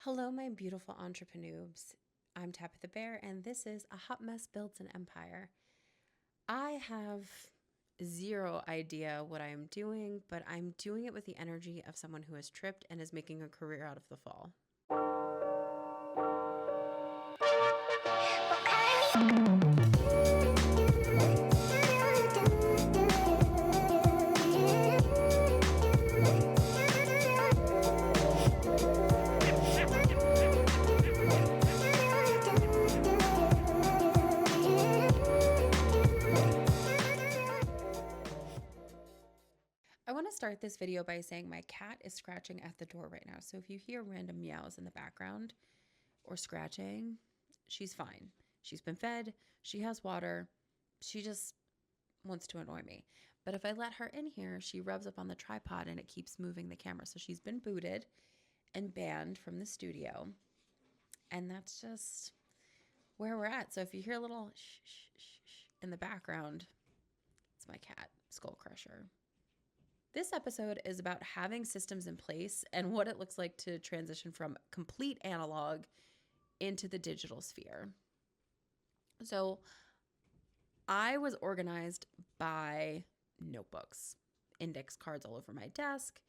Hello, my beautiful entrepreneurs. I'm Tabitha Bear, and this is A Hot Mess Builds an Empire. I have zero idea what I am doing, but I'm doing it with the energy of someone who has tripped and is making a career out of the fall. I want to start this video by saying my cat is scratching at the door right now. So if you hear random meows in the background or scratching, she's fine. She's been fed, she has water, she just wants to annoy me. But if I let her in here, she rubs up on the tripod and it keeps moving the camera. So she's been booted and banned from the studio. And that's just where we're at. So if you hear a little shh, shh, shh, shh in the background, it's my cat, Skull Crusher. This episode is about having systems in place and what it looks like to transition from complete analog into the digital sphere. So I was organized by notebooks, index cards all over my desk,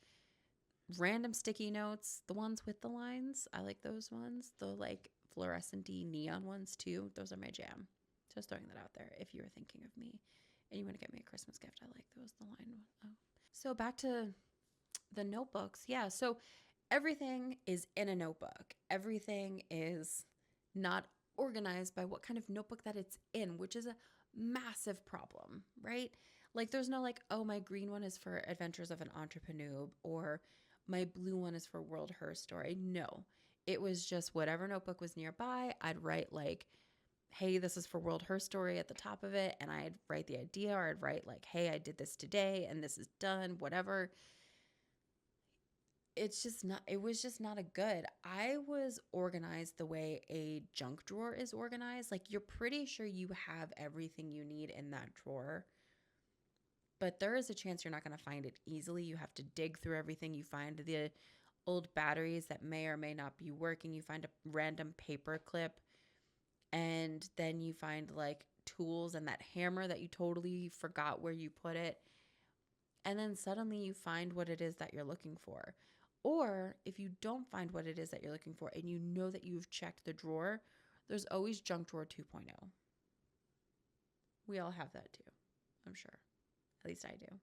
random sticky notes, the ones with the lines. I like those ones. The like fluorescent-y neon ones too. Those are my jam. Just throwing that out there if you were thinking of me and you want to get me a Christmas gift. I like those, the line one. Oh. So back to the notebooks. Yeah, so everything is in a notebook. Everything is not organized by what kind of notebook that it's in, which is a massive problem, right? Like there's no like, oh, my green one is for Adventures of an Entrepreneur or my blue one is for World Her Story. No, it was just whatever notebook was nearby. I'd write like, hey, this is for World Her Story at the top of it. And I'd write the idea or I'd write like, hey, I did this today and this is done, whatever. It was just not a good. I was organized the way a junk drawer is organized. Like you're pretty sure you have everything you need in that drawer, but there is a chance you're not going to find it easily. You have to dig through everything. You find the old batteries that may or may not be working. You find a random paper clip, and then you find like tools and that hammer that you totally forgot where you put it. And then suddenly you find what it is that you're looking for. Or if you don't find what it is that you're looking for and you know that you've checked the drawer, there's always junk drawer 2.0. We all have that too, I'm sure. At least I do.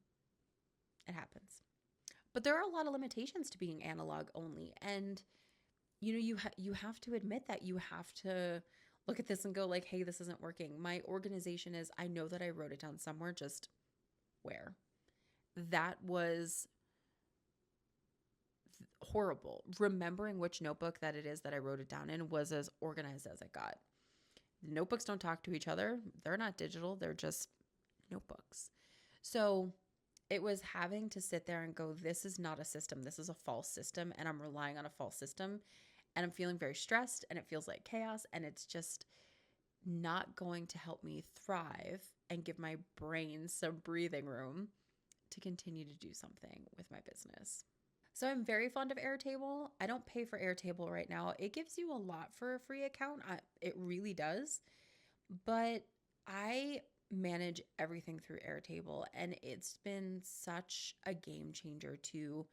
It happens. But there are a lot of limitations to being analog only. And you have to admit that. You have to look at this and go like, hey, this isn't working. My organization is, I know that I wrote it down somewhere, just where? That was horrible. Remembering which notebook that it is that I wrote it down in was as organized as I got. The notebooks don't talk to each other. They're not digital. They're just notebooks. So it was having to sit there and go, this is not a system. This is a false system. And I'm relying on a false system. And I'm feeling very stressed and it feels like chaos. And it's just not going to help me thrive and give my brain some breathing room to continue to do something with my business. So I'm very fond of Airtable. I don't pay for Airtable right now. It gives you a lot for a free account. It really does. But I manage everything through Airtable, and it's been such a game changer to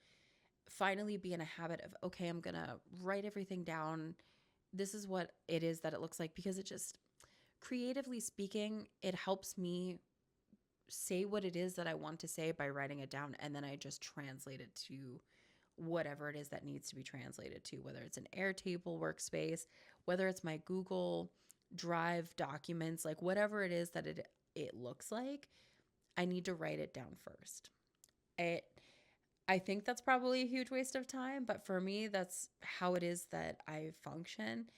finally be in a habit of, okay, I'm going to write everything down. This is what it is that it looks like, because it just, creatively speaking, it helps me say what it is that I want to say by writing it down, and then I just translate it to whatever it is that needs to be translated to, whether it's an Airtable workspace, whether it's my Google Drive documents, like whatever it is that it looks like, I need to write it down first. I think that's probably a huge waste of time, but for me, that's how it is that I function.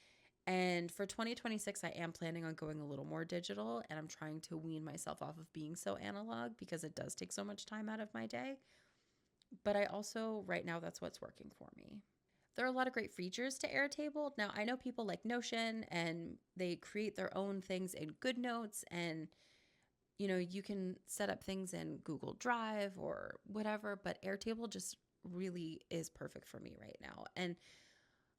And for 2026, I am planning on going a little more digital, and I'm trying to wean myself off of being so analog because it does take so much time out of my day. But I also, right now, that's what's working for me. There are a lot of great features to Airtable. Now, I know people like Notion and they create their own things in GoodNotes, and you can set up things in Google Drive or whatever, but Airtable just really is perfect for me right now. And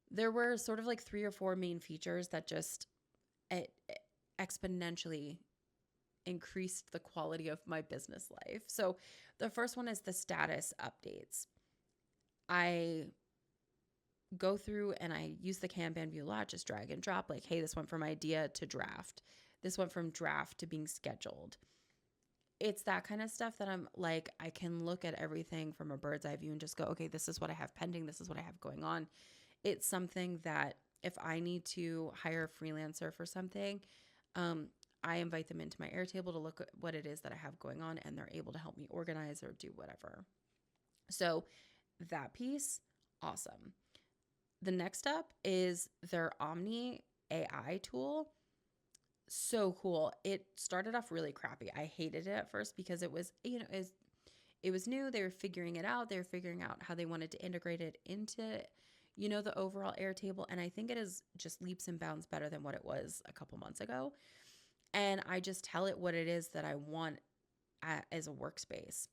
There were sort of like 3 or 4 main features that just it exponentially increased the quality of my business life. So the first one is the status updates. I go through and I use the Kanban view a lot, just drag and drop, like, hey, this went from idea to draft. This went from draft to being scheduled. It's that kind of stuff that I'm like, I can look at everything from a bird's eye view and just go, okay, this is what I have pending. This is what I have going on. It's something that if I need to hire a freelancer for something, I invite them into my Airtable to look at what it is that I have going on, and they're able to help me organize or do whatever. So that piece, awesome. The next up is their Omni AI tool. So cool. It started off really crappy. I hated it at first because it was, it was new. They were figuring it out. They were figuring out how they wanted to integrate it into, the overall Airtable. And I think it is just leaps and bounds better than what it was a couple months ago. And I just tell it what it is that I want as a workspace.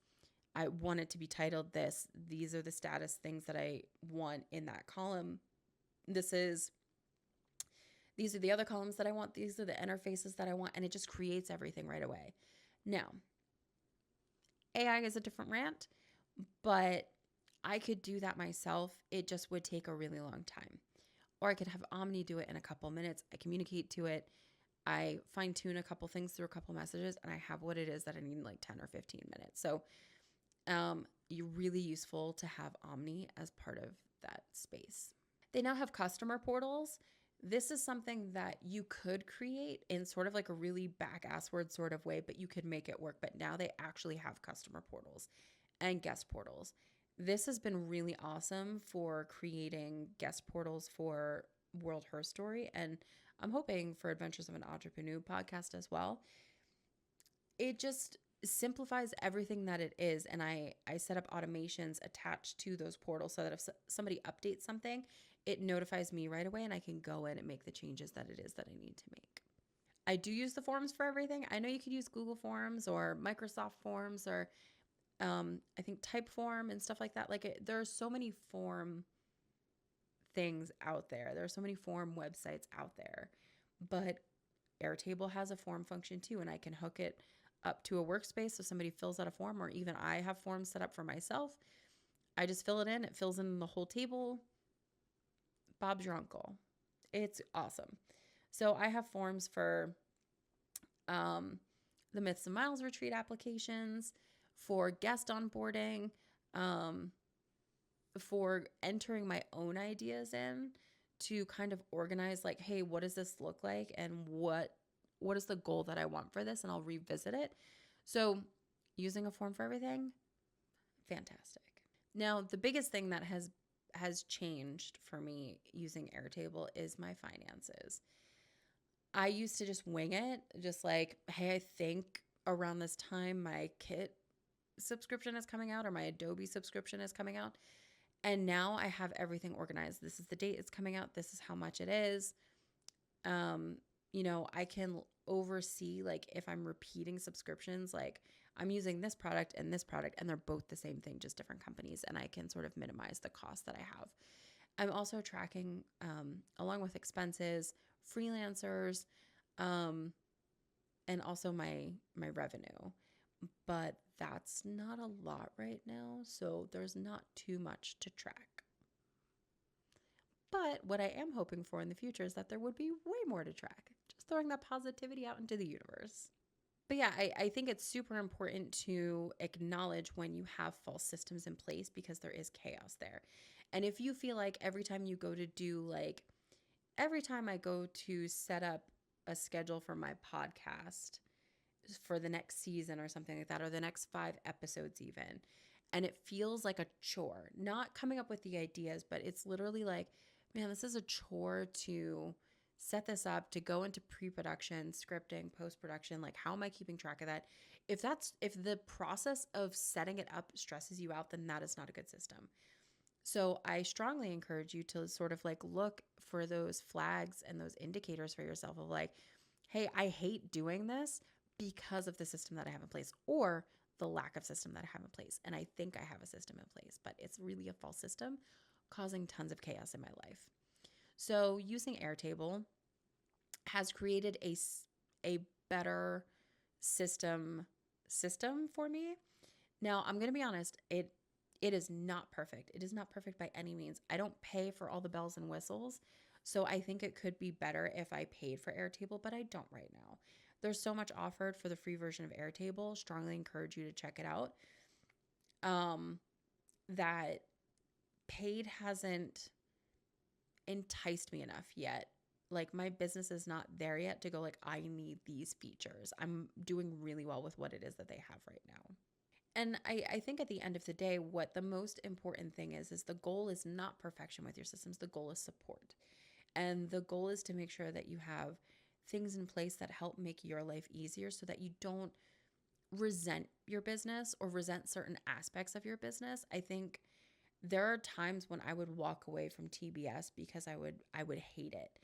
I want it to be titled this. These are the status things that I want in that column. These are the other columns that I want. These are the interfaces that I want. And it just creates everything right away. Now, AI is a different rant, but I could do that myself. It just would take a really long time. Or I could have Omni do it in a couple minutes. I communicate to it. I fine tune a couple things through a couple messages, and I have what it is that I need in like 10 or 15 minutes. So you're really useful to have Omni as part of that space. They now have customer portals. This is something that you could create in sort of like a really back-ass word sort of way, but you could make it work. But now they actually have customer portals and guest portals. This has been really awesome for creating guest portals for World Her Story, and I'm hoping for Adventures of an Entrepreneur podcast as well. It just simplifies everything that it is. And I set up automations attached to those portals so that if somebody updates something, it notifies me right away and I can go in and make the changes that it is that I need to make. I do use the forms for everything. I know you could use Google Forms or Microsoft Forms or I think Typeform and stuff like that. There are so many form things out there. There are so many form websites out there, but Airtable has a form function too, and I can hook it up to a workspace. So somebody fills out a form, or even I have forms set up for myself. I just fill it in. It fills in the whole table. Bob's your uncle. It's awesome. So I have forms for the Myths and Miles retreat applications, for guest onboarding, for entering my own ideas in to kind of organize like, hey, what does this look like? And what is the goal that I want for this? And I'll revisit it. So using a form for everything, fantastic. Now, the biggest thing that has changed for me using Airtable is my finances. I used to just wing it, just like, hey, I think around this time my Kit subscription is coming out or my Adobe subscription is coming out. And now I have everything organized. This is the date it's coming out. This is how much it is. I can oversee like if I'm repeating subscriptions, like I'm using this product and they're both the same thing, just different companies. And I can sort of minimize the cost that I have. I'm also tracking, along with expenses, freelancers, and also my revenue. But that's not a lot right now, so there's not too much to track. But what I am hoping for in the future is that there would be way more to track. Just throwing that positivity out into the universe. But yeah, I think it's super important to acknowledge when you have false systems in place because there is chaos there. And if you feel like every time I go to set up a schedule for my podcast for the next season or something like that, or the next 5 episodes even, and it feels like a chore, not coming up with the ideas, but it's literally like, man, this is a chore to set this up, to go into pre-production, scripting, post-production. Like, how am I keeping track of that? If the process of setting it up stresses you out, then that is not a good system. So I strongly encourage you to sort of like look for those flags and those indicators for yourself of like, hey, I hate doing this because of the system that I have in place, or the lack of system that I have in place. And I think I have a system in place, but it's really a false system causing tons of chaos in my life. So using Airtable has created a better system for me. Now, I'm going to be honest, it is not perfect. It is not perfect by any means. I don't pay for all the bells and whistles. So I think it could be better if I paid for Airtable, but I don't right now. There's so much offered for the free version of Airtable. Strongly encourage you to check it out. That paid hasn't enticed me enough yet. Like my business is not there yet to go like, I need these features. I'm doing really well with what it is that they have right now. And I think at the end of the day, what the most important thing is the goal is not perfection with your systems. The goal is support. And the goal is to make sure that you have things in place that help make your life easier so that you don't resent your business or resent certain aspects of your business. I think there are times when I would walk away from TBS because I would hate it.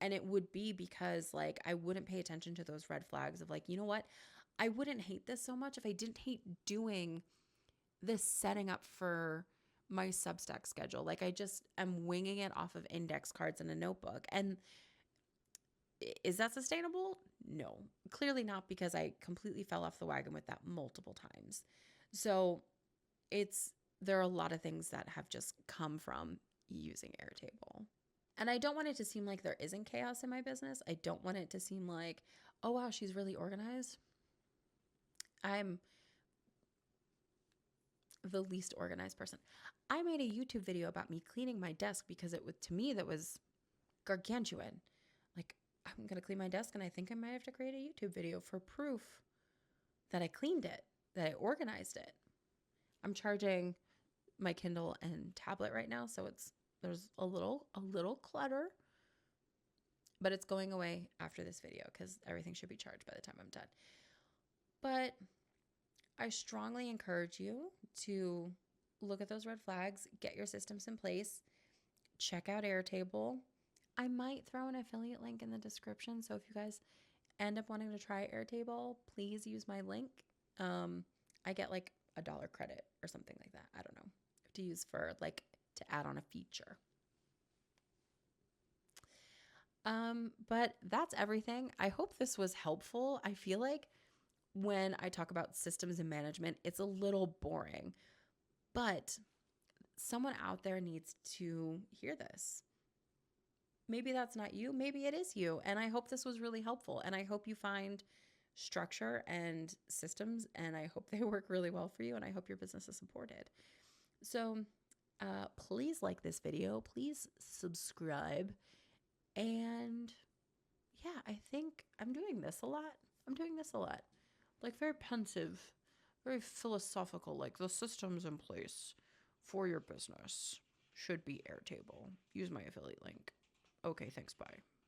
And it would be because like I wouldn't pay attention to those red flags of like, you know what? I wouldn't hate this so much if I didn't hate doing this setting up for my Substack schedule. Like I just am winging it off of index cards in a notebook. And is that sustainable? No, clearly not, because I completely fell off the wagon with that multiple times. So there are a lot of things that have just come from using Airtable. And I don't want it to seem like there isn't chaos in my business. I don't want it to seem like, oh, wow, she's really organized. I'm the least organized person. I made a YouTube video about me cleaning my desk because to me, that was gargantuan. Like, I'm going to clean my desk and I think I might have to create a YouTube video for proof that I cleaned it, that I organized it. I'm charging my Kindle and tablet right now, so there's a little clutter, but it's going away after this video because everything should be charged by the time I'm done. But I strongly encourage you to look at those red flags, get your systems in place, check out Airtable. I might throw an affiliate link in the description, so if you guys end up wanting to try Airtable, please use my link. I get like $1 credit or something like that. I don't know, to use for like to add on a feature. But that's everything. I hope this was helpful. I feel like when I talk about systems and management, it's a little boring, but someone out there needs to hear this. Maybe that's not you. Maybe it is you. And I hope this was really helpful. And I hope you find structure and systems, and I hope they work really well for you. And I hope your business is supported. So please like this video. Please subscribe. And yeah, I think I'm doing this a lot. Like very pensive, very philosophical, like the systems in place for your business should be Airtable. Use my affiliate link. Okay, thanks, bye.